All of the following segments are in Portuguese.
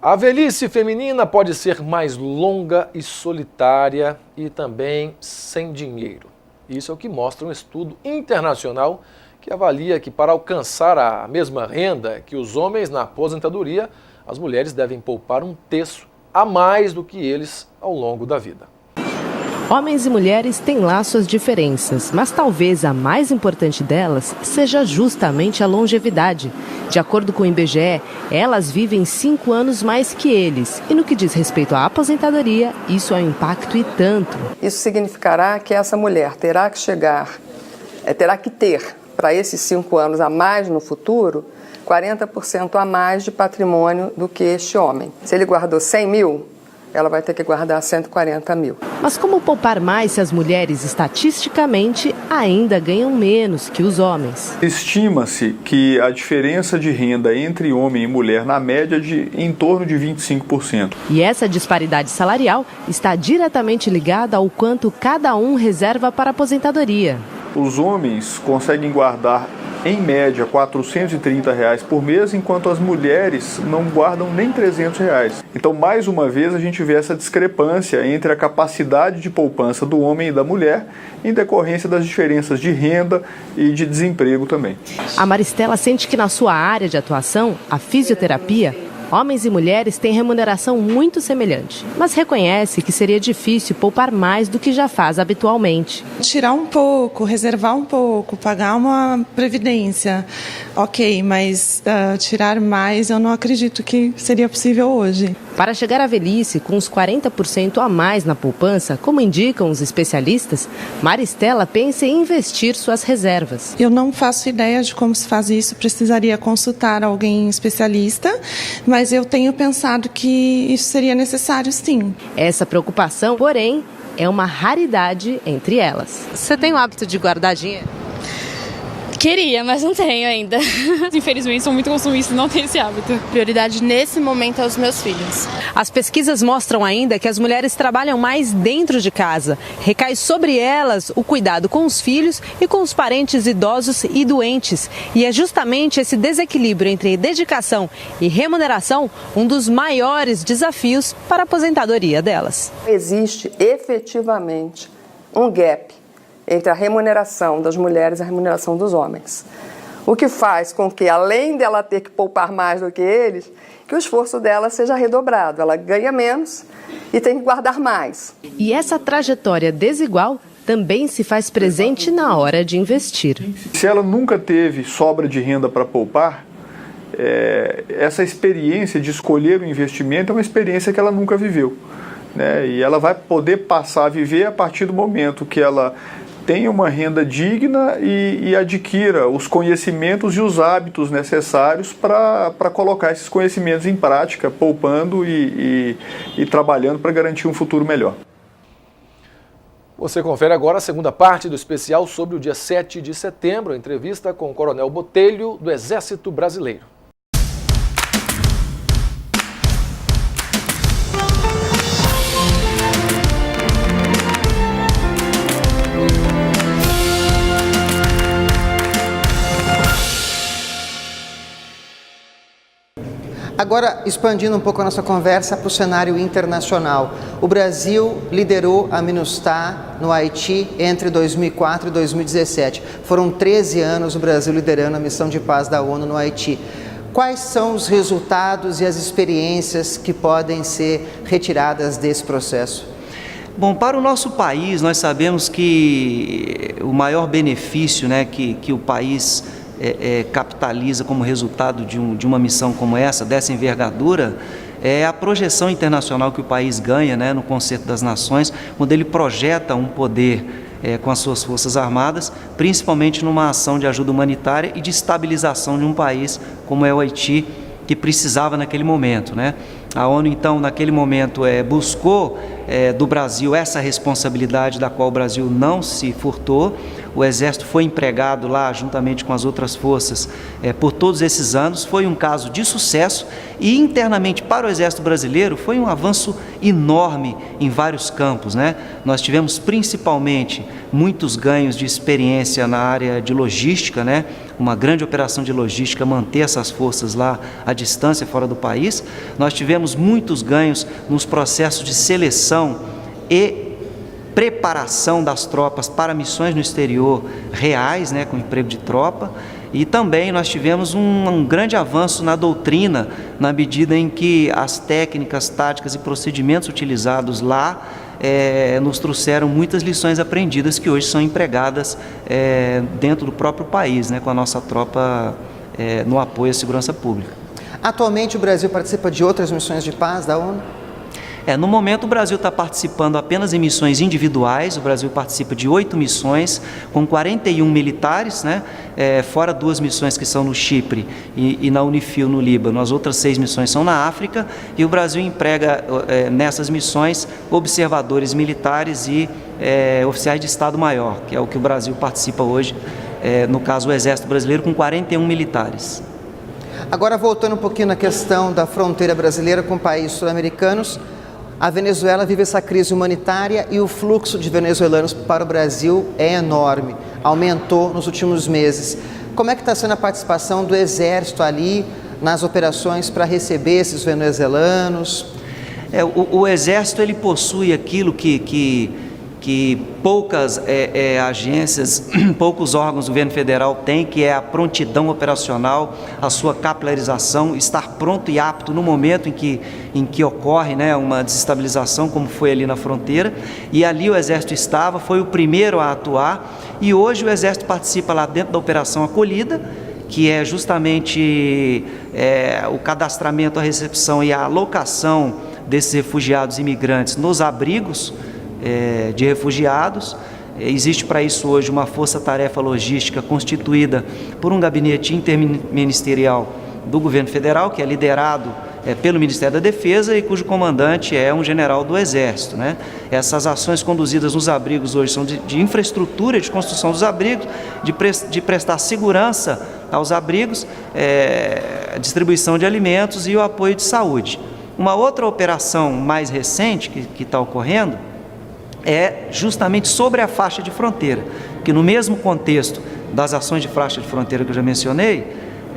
A velhice feminina pode ser mais longa e solitária e também sem dinheiro. Isso é o que mostra um estudo internacional que avalia que para alcançar a mesma renda que os homens na aposentadoria, as mulheres devem poupar 1/3 a mais do que eles ao longo da vida. Homens e mulheres têm lá suas diferenças, mas talvez a mais importante delas seja justamente a longevidade. De acordo com o IBGE, elas vivem 5 anos mais que eles. E no que diz respeito à aposentadoria, isso é um impacto e tanto. Isso significará que essa mulher terá que ter, para esses 5 anos a mais no futuro, 40% a mais de patrimônio do que este homem. Se ele guardou 100 mil, ela vai ter que guardar 140 mil. Mas como poupar mais se as mulheres, estatisticamente, ainda ganham menos que os homens? Estima-se que a diferença de renda entre homem e mulher, na média, em torno de 25%. E essa disparidade salarial está diretamente ligada ao quanto cada um reserva para a aposentadoria. Os homens conseguem guardar, em média, R$ 430 por mês, enquanto as mulheres não guardam nem R$ 300. Então, mais uma vez, a gente vê essa discrepância entre a capacidade de poupança do homem e da mulher, em decorrência das diferenças de renda e de desemprego também. A Maristela sente que na sua área de atuação, a fisioterapia, homens e mulheres têm remuneração muito semelhante, mas reconhece que seria difícil poupar mais do que já faz habitualmente. Tirar um pouco, reservar um pouco, pagar uma previdência, ok, mas tirar mais eu não acredito que seria possível hoje. Para chegar à velhice com uns 40% a mais na poupança, como indicam os especialistas, Maristela pensa em investir suas reservas. Eu não faço ideia de como se faz isso, precisaria consultar alguém especialista, mas eu tenho pensado que isso seria necessário, sim. Essa preocupação, porém, é uma raridade entre elas. Você tem o hábito de guardar dinheiro? Queria, mas não tenho ainda. Infelizmente, sou muito consumista e não tenho esse hábito. Prioridade nesse momento é os meus filhos. As pesquisas mostram ainda que as mulheres trabalham mais dentro de casa. Recai sobre elas o cuidado com os filhos e com os parentes idosos e doentes. E é justamente esse desequilíbrio entre dedicação e remuneração um dos maiores desafios para a aposentadoria delas. Existe efetivamente um gap entre a remuneração das mulheres e a remuneração dos homens. O que faz com que, além dela ter que poupar mais do que eles, que o esforço dela seja redobrado. Ela ganha menos e tem que guardar mais. E essa trajetória desigual também se faz presente na hora de investir. Se ela nunca teve sobra de renda para poupar, essa experiência de escolher o investimento é uma experiência que ela nunca viveu, né? E ela vai poder passar a viver a partir do momento que ela tenha uma renda digna e adquira os conhecimentos e os hábitos necessários para colocar esses conhecimentos em prática, poupando e trabalhando para garantir um futuro melhor. Você confere agora a segunda parte do especial sobre o dia 7 de setembro, a entrevista com o Coronel Botelho, do Exército Brasileiro. Agora, expandindo um pouco a nossa conversa para o cenário internacional. O Brasil liderou a MINUSTAH no Haiti entre 2004 e 2017. Foram 13 anos o Brasil liderando a missão de paz da ONU no Haiti. Quais são os resultados e as experiências que podem ser retiradas desse processo? Bom, para o nosso país, nós sabemos que o maior benefício, né, que o país capitaliza como resultado de uma missão como essa, dessa envergadura, é a projeção internacional que o país ganha, né, no Concerto das Nações, quando ele projeta um poder com as suas forças armadas, principalmente numa ação de ajuda humanitária e de estabilização de um país como é o Haiti, que precisava naquele momento, né? A ONU, então, naquele momento, buscou do Brasil essa responsabilidade da qual o Brasil não se furtou. O Exército foi empregado lá, juntamente com as outras forças, por todos esses anos. Foi um caso de sucesso e, internamente, para o Exército Brasileiro, foi um avanço enorme em vários campos, né? Nós tivemos, principalmente, muitos ganhos de experiência na área de logística, né? uma grande operação de logística manter essas forças lá à distância, fora do país. Nós tivemos muitos ganhos nos processos de seleção e preparação das tropas para missões no exterior reais, né, com emprego de tropa. E também nós tivemos um grande avanço na doutrina, na medida em que as técnicas, táticas e procedimentos utilizados lá nos trouxeram muitas lições aprendidas que hoje são empregadas dentro do próprio país, né, com a nossa tropa no apoio à segurança pública. Atualmente o Brasil participa de outras missões de paz da ONU? No momento o Brasil está participando apenas em missões individuais. O Brasil participa de 8 missões com 41 militares, né? Fora 2 missões que são no Chipre e na Unifil no Líbano. As outras 6 missões são na África e o Brasil emprega nessas missões observadores militares e oficiais de Estado-Maior, que é o que o Brasil participa hoje, no caso o Exército Brasileiro, com 41 militares. Agora voltando um pouquinho na questão da fronteira brasileira com países sul-americanos, a Venezuela vive essa crise humanitária e o fluxo de venezuelanos para o Brasil é enorme, aumentou nos últimos meses. Como é que está sendo a participação do Exército ali nas operações para receber esses venezuelanos? O Exército ele possui aquilo que poucas agências, poucos órgãos do governo federal têm, que é a prontidão operacional, a sua capilarização, estar pronto e apto no momento em que ocorre, né, uma desestabilização, como foi ali na fronteira. E ali o Exército estava, foi o primeiro a atuar, e hoje o Exército participa lá dentro da Operação Acolhida, que é justamente o cadastramento, a recepção e a alocação desses refugiados e imigrantes nos abrigos de refugiados. Existe para isso hoje uma força-tarefa logística constituída por um gabinete interministerial do governo federal, que é liderado pelo Ministério da Defesa e cujo comandante é um general do Exército, né? Essas ações conduzidas nos abrigos hoje são de infraestrutura, de construção dos abrigos, de prestar segurança aos abrigos, distribuição de alimentos e o apoio de saúde. Uma outra operação mais recente que está ocorrendo é justamente sobre a faixa de fronteira, que no mesmo contexto das ações de faixa de fronteira que eu já mencionei,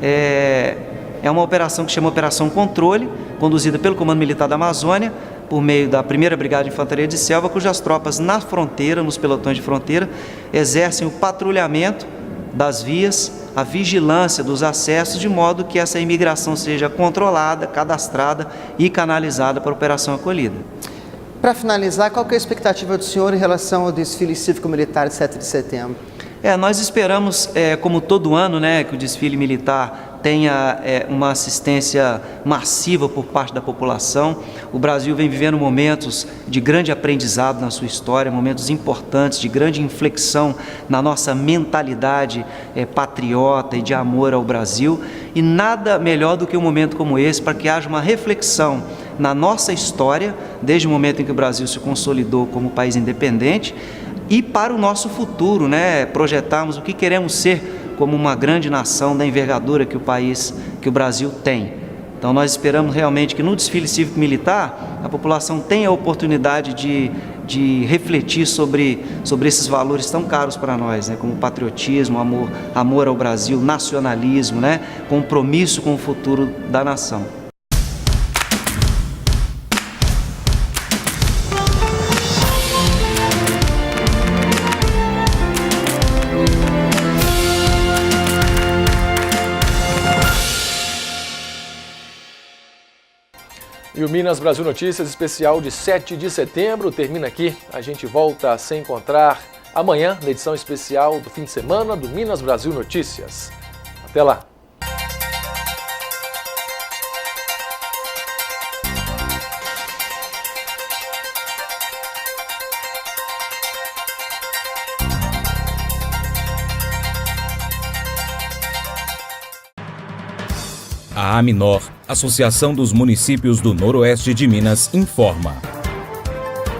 é uma operação que chama Operação Controle, conduzida pelo Comando Militar da Amazônia, por meio da 1ª Brigada de Infantaria de Selva, cujas tropas na fronteira, nos pelotões de fronteira, exercem o patrulhamento das vias, a vigilância dos acessos, de modo que essa imigração seja controlada, cadastrada e canalizada para a Operação Acolhida. Para finalizar, qual que é a expectativa do senhor em relação ao desfile cívico-militar de 7 de setembro? Nós esperamos, como todo ano, né, que o desfile militar tenha uma assistência massiva por parte da população. O Brasil vem vivendo momentos de grande aprendizado na sua história, momentos importantes, de grande inflexão na nossa mentalidade patriota e de amor ao Brasil, e nada melhor do que um momento como esse para que haja uma reflexão na nossa história, desde o momento em que o Brasil se consolidou como país independente, e para o nosso futuro, né, projetarmos o que queremos ser como uma grande nação da envergadura que o Brasil tem. Então nós esperamos realmente que no desfile cívico-militar a população tenha a oportunidade de refletir sobre esses valores tão caros para nós, né, como patriotismo, amor ao Brasil, nacionalismo, né, compromisso com o futuro da nação. E o Minas Brasil Notícias especial de 7 de setembro termina aqui. A gente volta a se encontrar amanhã na edição especial do fim de semana do Minas Brasil Notícias. Até lá! A Aminor, Associação dos Municípios do Noroeste de Minas, informa.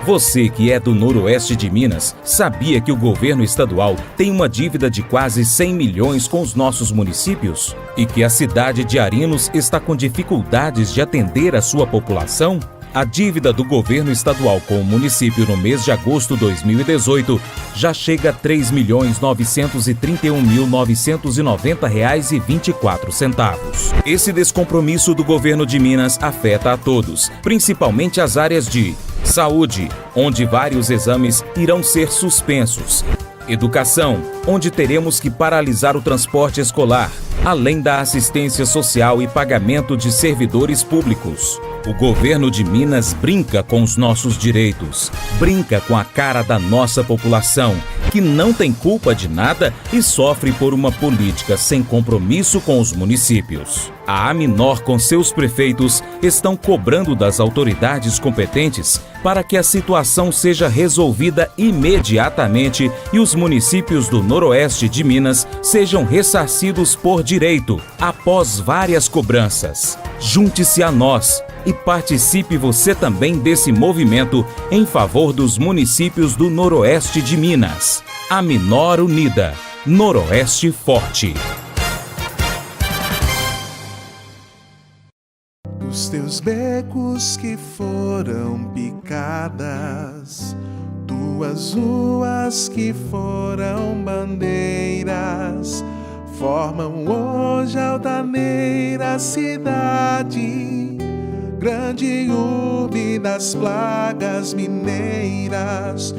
Você que é do Noroeste de Minas, sabia que o governo estadual tem uma dívida de quase 100 milhões com os nossos municípios? E que a cidade de Arinos está com dificuldades de atender a sua população? A dívida do governo estadual com o município no mês de agosto de 2018 já chega a R$ 3.931.990,24. Esse descompromisso do governo de Minas afeta a todos, principalmente as áreas de saúde, onde vários exames irão ser suspensos. Educação, onde teremos que paralisar o transporte escolar, além da assistência social e pagamento de servidores públicos. O governo de Minas brinca com os nossos direitos, brinca com a cara da nossa população, que não tem culpa de nada e sofre por uma política sem compromisso com os municípios. A Aminor, com seus prefeitos, estão cobrando das autoridades competentes para que a situação seja resolvida imediatamente e os municípios do Noroeste de Minas sejam ressarcidos por direito, após várias cobranças. Junte-se a nós e participe você também desse movimento em favor dos municípios do Noroeste de Minas. Aminor Unida, Noroeste Forte. Os teus becos que foram picadas, tuas ruas que foram bandeiras, formam hoje a altaneira cidade, grande urbe das plagas mineiras.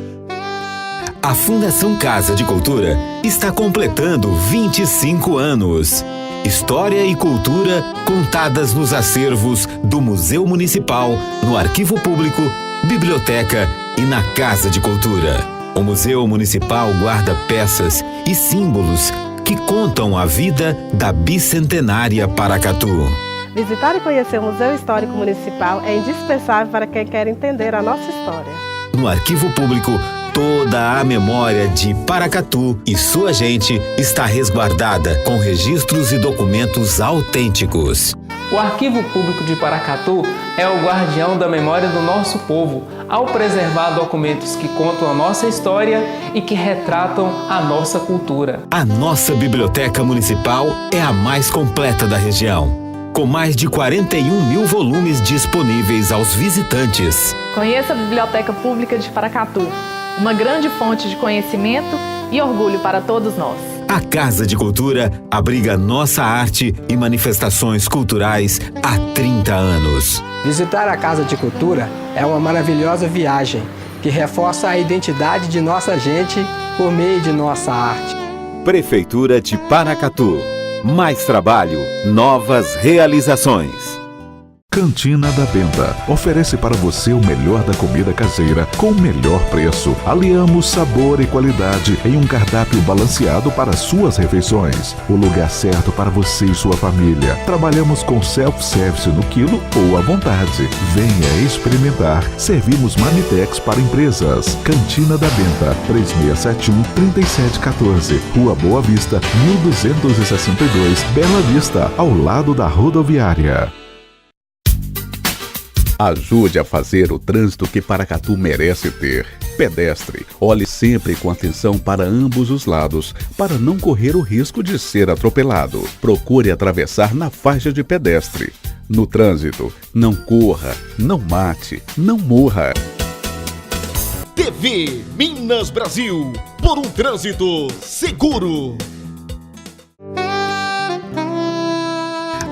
A Fundação Casa de Cultura está completando 25 anos. História e cultura contadas nos acervos do Museu Municipal, no Arquivo Público, Biblioteca e na Casa de Cultura. O Museu Municipal guarda peças e símbolos que contam a vida da bicentenária Paracatu. Visitar e conhecer o Museu Histórico Municipal é indispensável para quem quer entender a nossa história. No Arquivo Público, toda a memória de Paracatu e sua gente está resguardada com registros e documentos autênticos. O Arquivo Público de Paracatu é o guardião da memória do nosso povo, ao preservar documentos que contam a nossa história e que retratam a nossa cultura. A nossa Biblioteca Municipal é a mais completa da região, com mais de 41 mil volumes disponíveis aos visitantes. Conheça a Biblioteca Pública de Paracatu, uma grande fonte de conhecimento e orgulho para todos nós. A Casa de Cultura abriga nossa arte e manifestações culturais há 30 anos. Visitar a Casa de Cultura é uma maravilhosa viagem que reforça a identidade de nossa gente por meio de nossa arte. Prefeitura de Paracatu. Mais trabalho, novas realizações. Cantina da Benta oferece para você o melhor da comida caseira com o melhor preço. Aliamos sabor e qualidade em um cardápio balanceado para suas refeições. O lugar certo para você e sua família. Trabalhamos com self-service no quilo ou à vontade. Venha experimentar. Servimos Marmitex para empresas. Cantina da Benta, 3671-3714. Rua Boa Vista, 1262, Bela Vista, ao lado da rodoviária. Ajude a fazer o trânsito que Paracatu merece ter. Pedestre, olhe sempre com atenção para ambos os lados, para não correr o risco de ser atropelado. Procure atravessar na faixa de pedestre. No trânsito, não corra, não mate, não morra. TV Minas Brasil, por um trânsito seguro.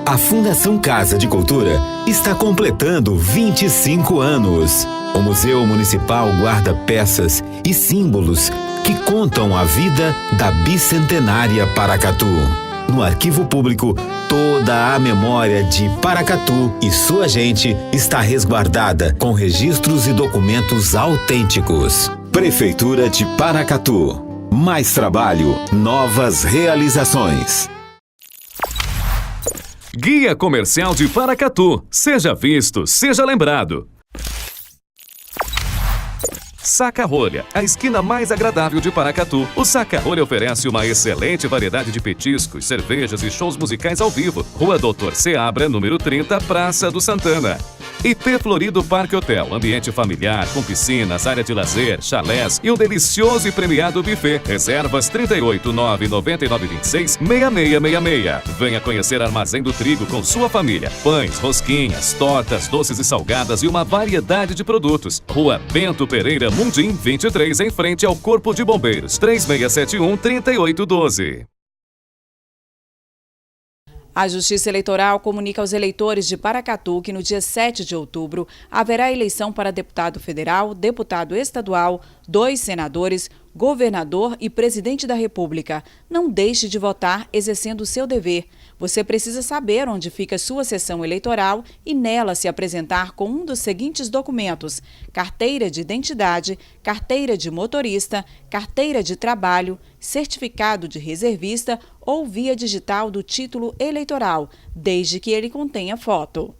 A Fundação Casa de Cultura está completando 25 anos. O Museu Municipal guarda peças e símbolos que contam a vida da bicentenária Paracatu. No Arquivo Público, toda a memória de Paracatu e sua gente está resguardada com registros e documentos autênticos. Prefeitura de Paracatu. Mais trabalho, novas realizações. Guia Comercial de Paracatu. Seja visto, seja lembrado. Saca-rolha, a esquina mais agradável de Paracatu. O Saca-rolha oferece uma excelente variedade de petiscos, cervejas e shows musicais ao vivo. Rua Doutor Seabra, número 30, Praça do Santana. IP Florido Parque Hotel, ambiente familiar, com piscinas, área de lazer, chalés e um delicioso e premiado buffet. Reservas 389-9926-6666. Venha conhecer Armazém do Trigo com sua família. Pães, rosquinhas, tortas, doces e salgadas e uma variedade de produtos. Rua Bento Pereira Mundim, 23, em frente ao Corpo de Bombeiros. 3671-3812. A Justiça Eleitoral comunica aos eleitores de Paracatu que no dia 7 de outubro haverá eleição para deputado federal, deputado estadual, 2 senadores, governador e presidente da República. Não deixe de votar exercendo o seu dever. Você precisa saber onde fica sua sessão eleitoral e nela se apresentar com um dos seguintes documentos: carteira de identidade, carteira de motorista, carteira de trabalho, certificado de reservista ou via digital do título eleitoral, desde que ele contenha foto.